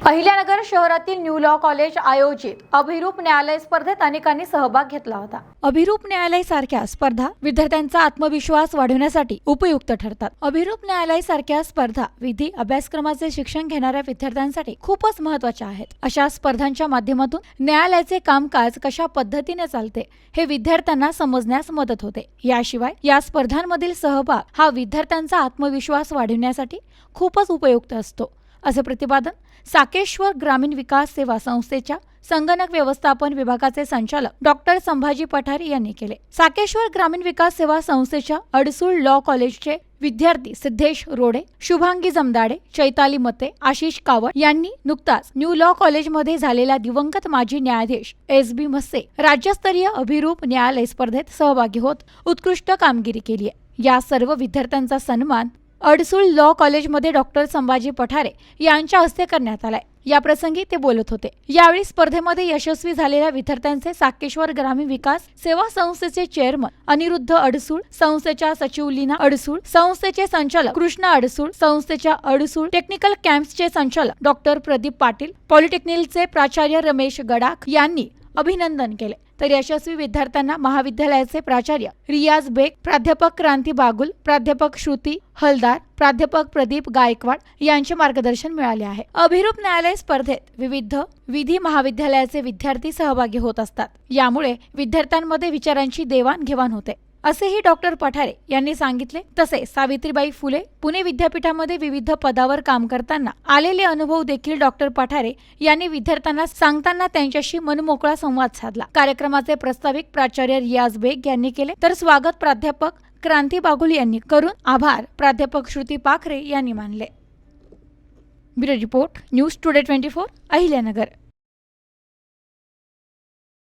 अहिल्यानगर शहरातील new law college आयोजित अभिरूप न्यायालय स्पर्धेत अनेकांनी सहभाग घेतला होता। अभिरूप न्यायालय सारख्या स्पर्धा विद्यार्थ्यांचा आत्मविश्वास वाढवण्यासाठी उपयुक्त ठरतात। अभिरूप न्यायालय सारख्या स्पर्धा विधी अभ्यासक्रमाचे शिक्षण घेणाऱ्या विद्यार्थ्यांसाठी खूपच महत्त्वाच्या आहेत। अशा स्पर्धांच्या माध्यमातून न्यायालयाचे कामकाज कशा पद्धतीने चालते हे विद्यार्थ्यांना समजण्यास मदत होते। याशिवाय या स्पर्धांमधील सहभाग हा विद्यार्थ्यांचा आत्मविश्वास वाढवण्यासाठी खूपच उपयुक्त असतो, असे प्रतिपादन साकेश्वर ग्रामीण विकास सेवा संस्थेच्या संगणक व्यवस्थापन विभागाचे संचालक डॉक्टर संभाजी पठारे यांनी केले। साकेश्वर ग्रामीण विकास सेवा संस्थेच्या अडसूळ लॉ कॉलेजचे विद्यार्थी सिद्धेश रोडे, शुभांगी जमदाडे, चैताली मते, आशिष कावड यांनी नुकताच न्यू लॉ कॉलेजमध्ये झालेल्या दिवंगत माजी न्यायाधीश एस.बी. मस्से राज्यस्तरीय अभिरूप न्यायालय स्पर्धेत सहभागी होत उत्कृष्ट कामगिरी केली आहे। या सर्व विद्यार्थ्यांचा सन्मान अडसूळ लॉ कॉलेजमध्ये डॉक्टर संभाजी पठारे यांच्या हस्ते करण्यात आलाय। या प्रसंगी ते बोलत होते। यावेळी स्पर्धेमध्ये यशस्वी झालेल्या विद्यार्थ्यांचे साकेश्वर ग्रामीण विकास सेवा संस्थेचे चेअरमन अनिरुद्ध अडसूळ, संस्थेच्या सचिव लीना अडसूळ, संस्थेचे संचालक कृष्णा अडसूळ, संस्थेच्या अडसूळ टेक्निकल कॅम्प्सचे संचालक डॉक्टर प्रदीप पाटील, पॉलिटेक्निकचे प्राचार्य रमेश गडाख यांनी अभिनंदन केले। तर यशस्वी विद्यार्थ्यांना महाविद्यालयाचे प्राचार्य रियाज बेग, प्राध्यापक क्रांती बागुल, प्राध्यापक श्रुती हलदार, प्राध्यापक प्रदीप गायकवाड यांचे मार्गदर्शन मिळाले आहे। अभिरूप न्यायालय स्पर्धेत विविध विधी महाविद्यालयाचे विद्यार्थी सहभागी होत असतात। यामुळे विद्यार्थ्यांमध्ये विचारांची देवाणघेवाण होते, असेही डॉक्टर पठारे यांनी सांगितले। तसेच सावित्रीबाई फुले पुणे विद्यापीठामध्ये विविध पदावर काम करताना आलेले अनुभव देखील डॉक्टर पठारे यांनी विद्यार्थ्यांना सांगताना त्यांच्याशी मनमोकळा संवाद साधला। कार्यक्रमाचे प्रस्ताविक प्राचार्य रियाज बेग यांनी केले, तर स्वागत प्राध्यापक क्रांती बागुल यांनी करून आभार प्राध्यापक श्रुती पाखरे यांनी मानले। Bureau report, news today 24, Ahilyanagar.